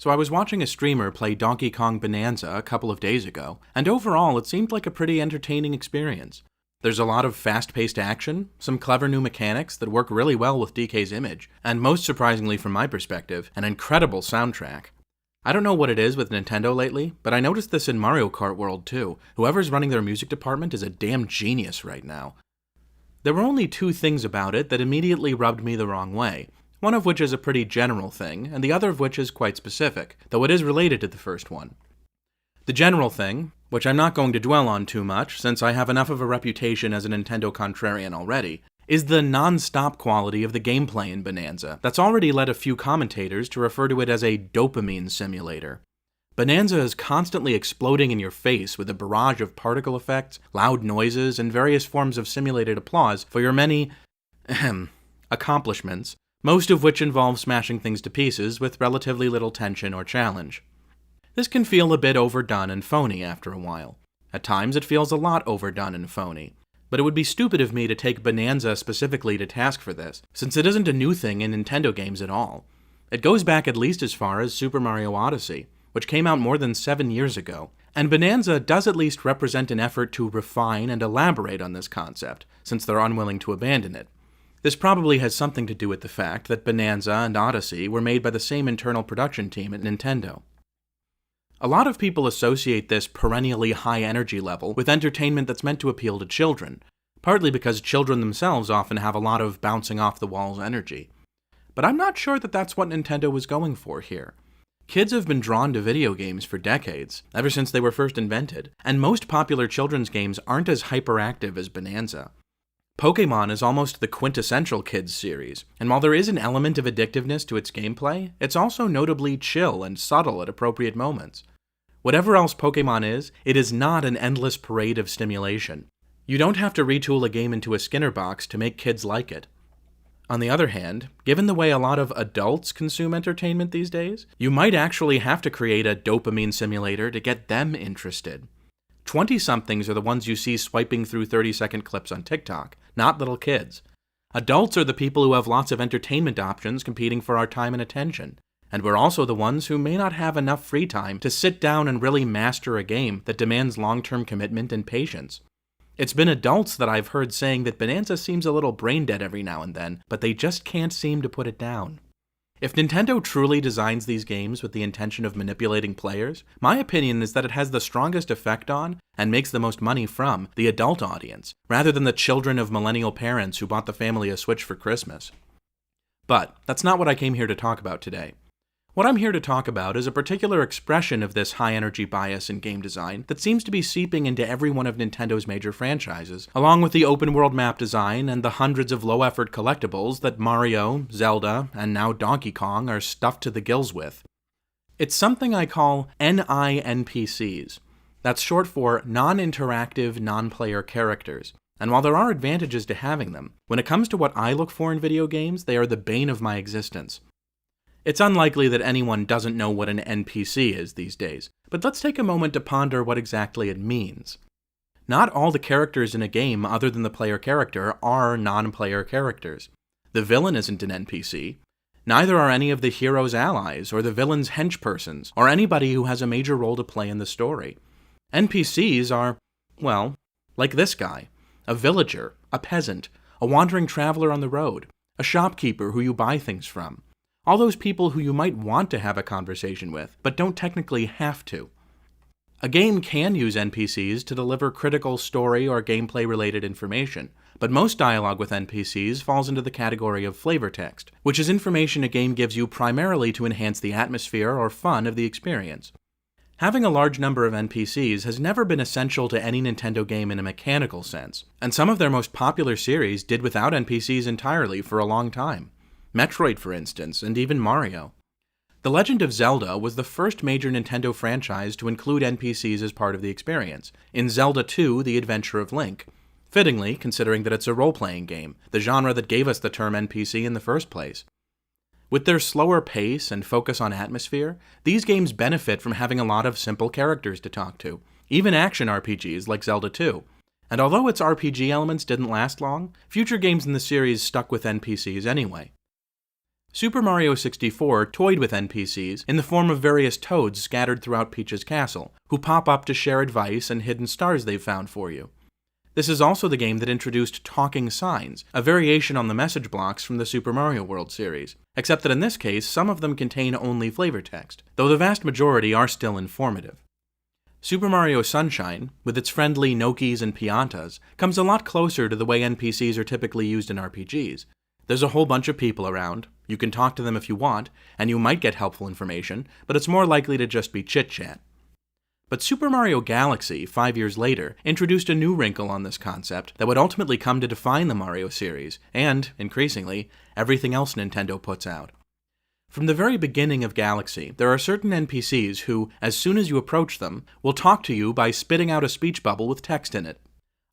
So I was watching a streamer play Donkey Kong Bananza a couple of days ago, and overall it seemed like a pretty entertaining experience. There's a lot of fast-paced action, some clever new mechanics that work really well with DK's image, and most surprisingly from my perspective, an incredible soundtrack. I don't know what it is with Nintendo lately, but I noticed this in Mario Kart World too. Whoever's running their music department is a damn genius right now. There were only two things about it that immediately rubbed me the wrong way. One of which is a pretty general thing, and the other of which is quite specific, though it is related to the first one. The general thing, which I'm not going to dwell on too much, since I have enough of a reputation as a Nintendo contrarian already, is the non-stop quality of the gameplay in Bananza that's already led a few commentators to refer to it as a dopamine simulator. Bananza is constantly exploding in your face with a barrage of particle effects, loud noises, and various forms of simulated applause for your many accomplishments, most of which involve smashing things to pieces with relatively little tension or challenge. This can feel a bit overdone and phony after a while. At times it feels a lot overdone and phony. But it would be stupid of me to take Bananza specifically to task for this, since it isn't a new thing in Nintendo games at all. It goes back at least as far as Super Mario Odyssey, which came out more than 7 years ago, and Bananza does at least represent an effort to refine and elaborate on this concept, since they're unwilling to abandon it. This probably has something to do with the fact that Bananza and Odyssey were made by the same internal production team at Nintendo. A lot of people associate this perennially high energy level with entertainment that's meant to appeal to children, partly because children themselves often have a lot of bouncing off the walls energy. But I'm not sure that that's what Nintendo was going for here. Kids have been drawn to video games for decades, ever since they were first invented, and most popular children's games aren't as hyperactive as Bananza. Pokémon is almost the quintessential kids series, and while there is an element of addictiveness to its gameplay, it's also notably chill and subtle at appropriate moments. Whatever else Pokémon is, it is not an endless parade of stimulation. You don't have to retool a game into a Skinner box to make kids like it. On the other hand, given the way a lot of adults consume entertainment these days, you might actually have to create a dopamine simulator to get them interested. 20-somethings are the ones you see swiping through 30-second clips on TikTok, not little kids. Adults are the people who have lots of entertainment options competing for our time and attention, and we're also the ones who may not have enough free time to sit down and really master a game that demands long-term commitment and patience. It's been adults that I've heard saying that Bananza seems a little brain-dead every now and then, but they just can't seem to put it down. If Nintendo truly designs these games with the intention of manipulating players, my opinion is that it has the strongest effect on, and makes the most money from, the adult audience, rather than the children of millennial parents who bought the family a Switch for Christmas. But that's not what I came here to talk about today. What I'm here to talk about is a particular expression of this high-energy bias in game design that seems to be seeping into every one of Nintendo's major franchises, along with the open-world map design and the hundreds of low-effort collectibles that Mario, Zelda, and now Donkey Kong are stuffed to the gills with. It's something I call NI-NPCs. That's short for non-interactive, non-player characters. And while there are advantages to having them, when it comes to what I look for in video games, they are the bane of my existence. It's unlikely that anyone doesn't know what an NPC is these days, but let's take a moment to ponder what exactly it means. Not all the characters in a game other than the player character are non-player characters. The villain isn't an NPC. Neither are any of the hero's allies, or the villain's henchpersons, or anybody who has a major role to play in the story. NPCs are, well, like this guy. A villager, a peasant, a wandering traveler on the road, a shopkeeper who you buy things from. All those people who you might want to have a conversation with, but don't technically have to. A game can use NPCs to deliver critical story or gameplay-related information, but most dialogue with NPCs falls into the category of flavor text, which is information a game gives you primarily to enhance the atmosphere or fun of the experience. Having a large number of NPCs has never been essential to any Nintendo game in a mechanical sense, and some of their most popular series did without NPCs entirely for a long time. Metroid, for instance, and even Mario. The Legend of Zelda was the first major Nintendo franchise to include NPCs as part of the experience, in Zelda 2: The Adventure of Link. Fittingly, considering that it's a role-playing game, the genre that gave us the term NPC in the first place. With their slower pace and focus on atmosphere, these games benefit from having a lot of simple characters to talk to, even action RPGs like Zelda 2. And although its RPG elements didn't last long, future games in the series stuck with NPCs anyway. Super Mario 64 toyed with NPCs in the form of various toads scattered throughout Peach's castle, who pop up to share advice and hidden stars they've found for you. This is also the game that introduced talking signs, a variation on the message blocks from the Super Mario World series, except that in this case, some of them contain only flavor text, though the vast majority are still informative. Super Mario Sunshine, with its friendly Nokis and Piantas, comes a lot closer to the way NPCs are typically used in RPGs. There's a whole bunch of people around, you can talk to them if you want, and you might get helpful information, but it's more likely to just be chit-chat. But Super Mario Galaxy, 5 years later, introduced a new wrinkle on this concept that would ultimately come to define the Mario series, and, increasingly, everything else Nintendo puts out. From the very beginning of Galaxy, there are certain NPCs who, as soon as you approach them, will talk to you by spitting out a speech bubble with text in it.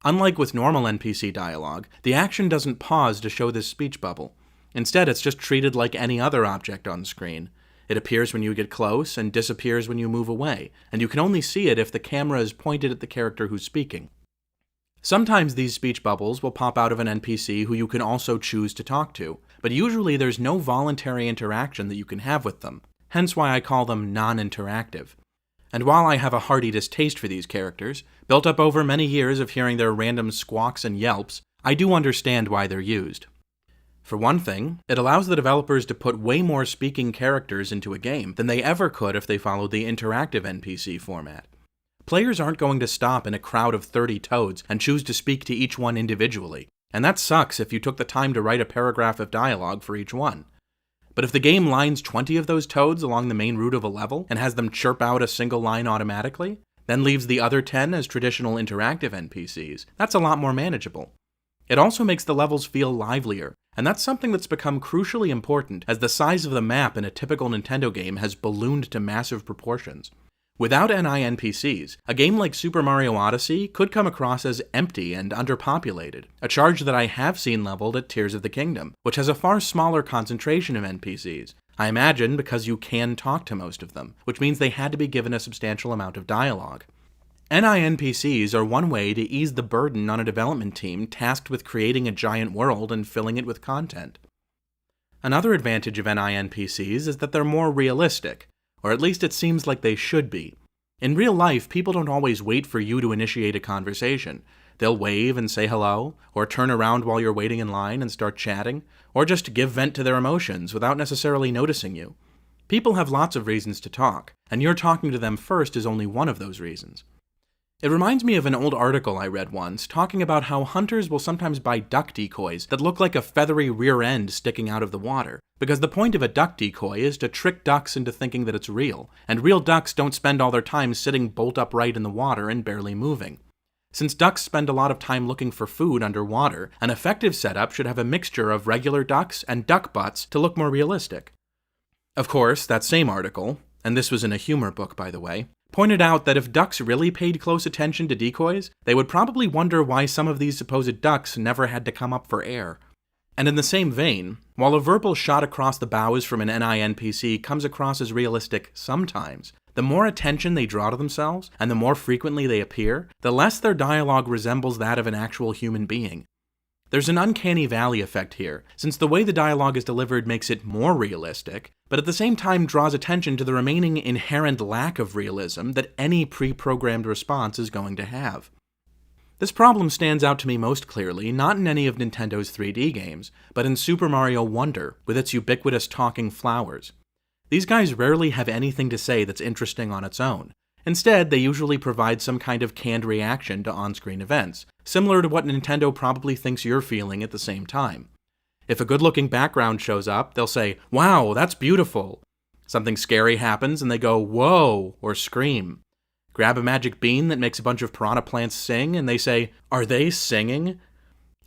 Unlike with normal NPC dialogue, the action doesn't pause to show this speech bubble. Instead, it's just treated like any other object on screen. It appears when you get close and disappears when you move away, and you can only see it if the camera is pointed at the character who's speaking. Sometimes these speech bubbles will pop out of an NPC who you can also choose to talk to, but usually there's no voluntary interaction that you can have with them, hence why I call them non-interactive. And while I have a hearty distaste for these characters, built up over many years of hearing their random squawks and yelps, I do understand why they're used. For one thing, it allows the developers to put way more speaking characters into a game than they ever could if they followed the interactive NPC format. Players aren't going to stop in a crowd of 30 toads and choose to speak to each one individually, and that sucks if you took the time to write a paragraph of dialogue for each one. But if the game lines 20 of those toads along the main route of a level and has them chirp out a single line automatically, then leaves the other 10 as traditional interactive NPCs, that's a lot more manageable. It also makes the levels feel livelier, and that's something that's become crucially important as the size of the map in a typical Nintendo game has ballooned to massive proportions. Without NI-NPCs, a game like Super Mario Odyssey could come across as empty and underpopulated, a charge that I have seen leveled at Tears of the Kingdom, which has a far smaller concentration of NPCs, I imagine because you can talk to most of them, which means they had to be given a substantial amount of dialogue. NI-NPCs are one way to ease the burden on a development team tasked with creating a giant world and filling it with content. Another advantage of NI-NPCs is that they're more realistic, or at least it seems like they should be. In real life, people don't always wait for you to initiate a conversation. They'll wave and say hello, or turn around while you're waiting in line and start chatting, or just give vent to their emotions without necessarily noticing you. People have lots of reasons to talk, and your talking to them first is only one of those reasons. It reminds me of an old article I read once, talking about how hunters will sometimes buy duck decoys that look like a feathery rear end sticking out of the water, because the point of a duck decoy is to trick ducks into thinking that it's real, and real ducks don't spend all their time sitting bolt upright in the water and barely moving. Since ducks spend a lot of time looking for food underwater, an effective setup should have a mixture of regular ducks and duck butts to look more realistic. Of course, that same article, and this was in a humor book by the way, pointed out that if ducks really paid close attention to decoys, they would probably wonder why some of these supposed ducks never had to come up for air. And in the same vein, while a verbal shot across the bows from an NI-NPC comes across as realistic sometimes, the more attention they draw to themselves, and the more frequently they appear, the less their dialogue resembles that of an actual human being. There's an uncanny valley effect here, since the way the dialogue is delivered makes it more realistic, but at the same time draws attention to the remaining inherent lack of realism that any pre-programmed response is going to have. This problem stands out to me most clearly not in any of Nintendo's 3D games, but in Super Mario Wonder, with its ubiquitous talking flowers. These guys rarely have anything to say that's interesting on its own. Instead, they usually provide some kind of canned reaction to on-screen events, similar to what Nintendo probably thinks you're feeling at the same time. If a good-looking background shows up, they'll say, "Wow, that's beautiful." Something scary happens and they go, "Whoa," or scream. Grab a magic bean that makes a bunch of piranha plants sing and they say, "Are they singing?"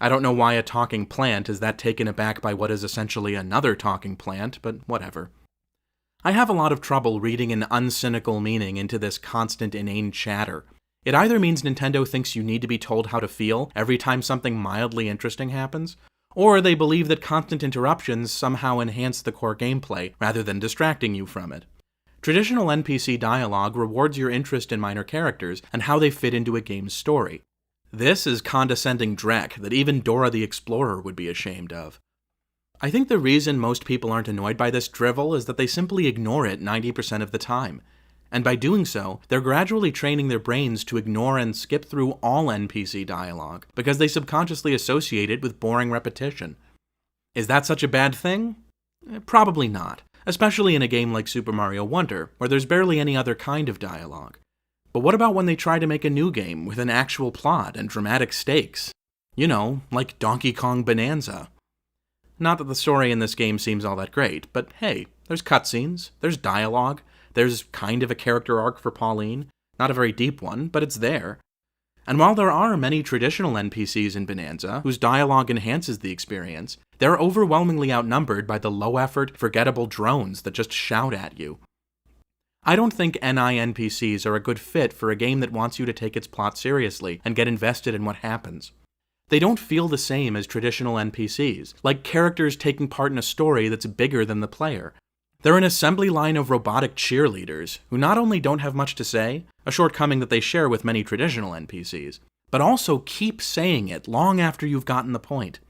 I don't know why a talking plant is that taken aback by what is essentially another talking plant, but whatever. I have a lot of trouble reading an uncynical meaning into this constant inane chatter. It either means Nintendo thinks you need to be told how to feel every time something mildly interesting happens, or they believe that constant interruptions somehow enhance the core gameplay rather than distracting you from it. Traditional NPC dialogue rewards your interest in minor characters and how they fit into a game's story. This is condescending dreck that even Dora the Explorer would be ashamed of. I think the reason most people aren't annoyed by this drivel is that they simply ignore it 90% of the time. And by doing so, they're gradually training their brains to ignore and skip through all NPC dialogue, because they subconsciously associate it with boring repetition. Is that such a bad thing? Probably not, especially in a game like Super Mario Wonder, where there's barely any other kind of dialogue. But what about when they try to make a new game with an actual plot and dramatic stakes? You know, like Donkey Kong Bananza. Not that the story in this game seems all that great, but hey, there's cutscenes, there's dialogue, there's kind of a character arc for Pauline, not a very deep one, but it's there. And while there are many traditional NPCs in Bananza whose dialogue enhances the experience, they're overwhelmingly outnumbered by the low-effort, forgettable drones that just shout at you. I don't think NI-NPCs are a good fit for a game that wants you to take its plot seriously and get invested in what happens. They don't feel the same as traditional NPCs, like characters taking part in a story that's bigger than the player. They're an assembly line of robotic cheerleaders, who not only don't have much to say, a shortcoming that they share with many traditional NPCs, but also keep saying it long after you've gotten the point.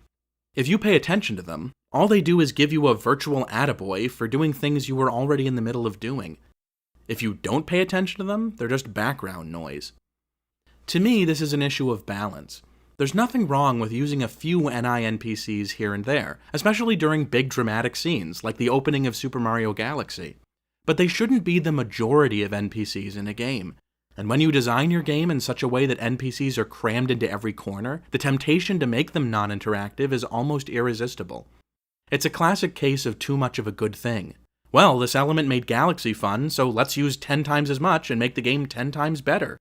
If you pay attention to them, all they do is give you a virtual attaboy for doing things you were already in the middle of doing. If you don't pay attention to them, they're just background noise. To me, this is an issue of balance. There's nothing wrong with using a few NI-NPCs here and there, especially during big dramatic scenes, like the opening of Super Mario Galaxy. But they shouldn't be the majority of NPCs in a game. And when you design your game in such a way that NPCs are crammed into every corner, the temptation to make them non-interactive is almost irresistible. It's a classic case of too much of a good thing. Well, this element made Galaxy fun, so let's use 10 times as much and make the game 10 times better.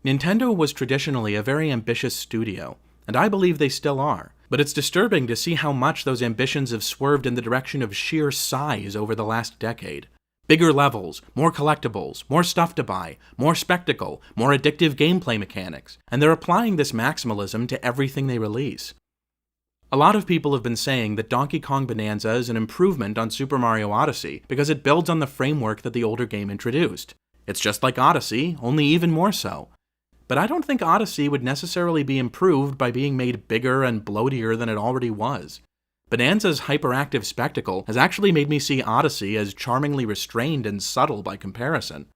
Nintendo was traditionally a very ambitious studio, and I believe they still are, but it's disturbing to see how much those ambitions have swerved in the direction of sheer size over the last decade. Bigger levels, more collectibles, more stuff to buy, more spectacle, more addictive gameplay mechanics, and they're applying this maximalism to everything they release. A lot of people have been saying that Donkey Kong Bananza is an improvement on Super Mario Odyssey because it builds on the framework that the older game introduced. It's just like Odyssey, only even more so. But I don't think Odyssey would necessarily be improved by being made bigger and bloatier than it already was. Bananza's hyperactive spectacle has actually made me see Odyssey as charmingly restrained and subtle by comparison.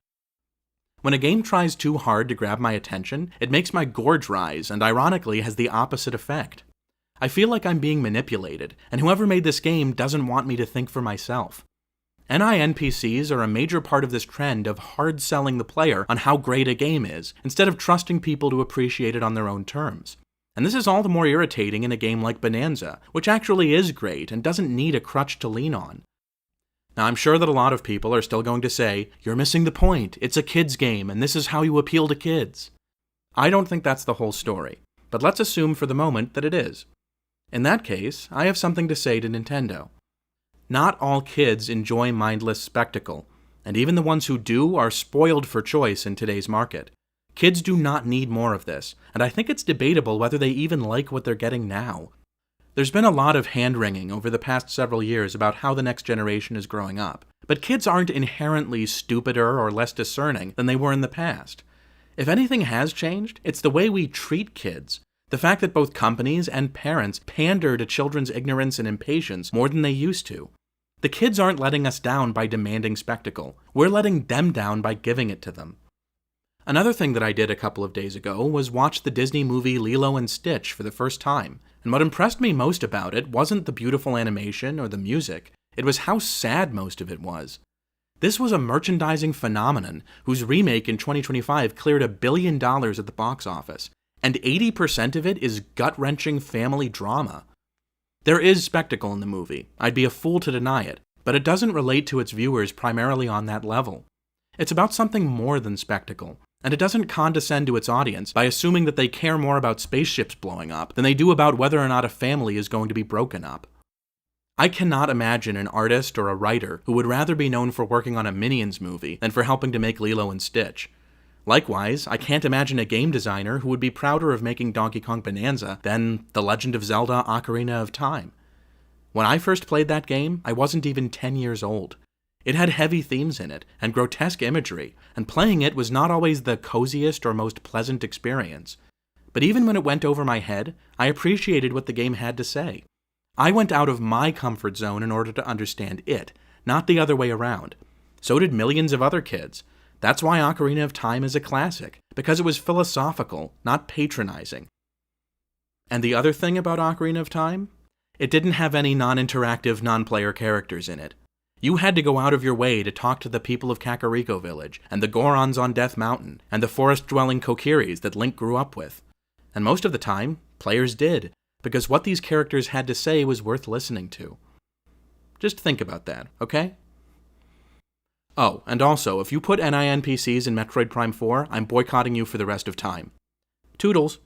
When a game tries too hard to grab my attention, it makes my gorge rise and ironically has the opposite effect. I feel like I'm being manipulated, and whoever made this game doesn't want me to think for myself. NI-NPCs are a major part of this trend of hard-selling the player on how great a game is, instead of trusting people to appreciate it on their own terms. And this is all the more irritating in a game like Bananza, which actually is great and doesn't need a crutch to lean on. Now, I'm sure that a lot of people are still going to say, "You're missing the point, it's a kid's game, and this is how you appeal to kids." I don't think that's the whole story, but let's assume for the moment that it is. In that case, I have something to say to Nintendo. Not all kids enjoy mindless spectacle, and even the ones who do are spoiled for choice in today's market. Kids do not need more of this, and I think it's debatable whether they even like what they're getting now. There's been a lot of hand-wringing over the past several years about how the next generation is growing up, but kids aren't inherently stupider or less discerning than they were in the past. If anything has changed, it's the way we treat kids. The fact that both companies and parents pander to children's ignorance and impatience more than they used to. The kids aren't letting us down by demanding spectacle. We're letting them down by giving it to them. Another thing that I did a couple of days ago was watch the Disney movie Lilo and Stitch for the first time, and what impressed me most about it wasn't the beautiful animation or the music, it was how sad most of it was. This was a merchandising phenomenon whose remake in 2025 cleared $1 billion at the box office, and 80% of it is gut-wrenching family drama. There is spectacle in the movie, I'd be a fool to deny it, but it doesn't relate to its viewers primarily on that level. It's about something more than spectacle, and it doesn't condescend to its audience by assuming that they care more about spaceships blowing up than they do about whether or not a family is going to be broken up. I cannot imagine an artist or a writer who would rather be known for working on a Minions movie than for helping to make Lilo and Stitch. Likewise, I can't imagine a game designer who would be prouder of making Donkey Kong Bananza than The Legend of Zelda Ocarina of Time. When I first played that game, I wasn't even 10 years old. It had heavy themes in it, and grotesque imagery, and playing it was not always the coziest or most pleasant experience. But even when it went over my head, I appreciated what the game had to say. I went out of my comfort zone in order to understand it, not the other way around. So did millions of other kids. That's why Ocarina of Time is a classic, because it was philosophical, not patronizing. And the other thing about Ocarina of Time? It didn't have any non-interactive, non-player characters in it. You had to go out of your way to talk to the people of Kakariko Village, and the Gorons on Death Mountain, and the forest-dwelling Kokiris that Link grew up with. And most of the time, players did, because what these characters had to say was worth listening to. Just think about that, okay? Oh, and also, if you put NI-NPCs in Metroid Prime 4, I'm boycotting you for the rest of time. Toodles!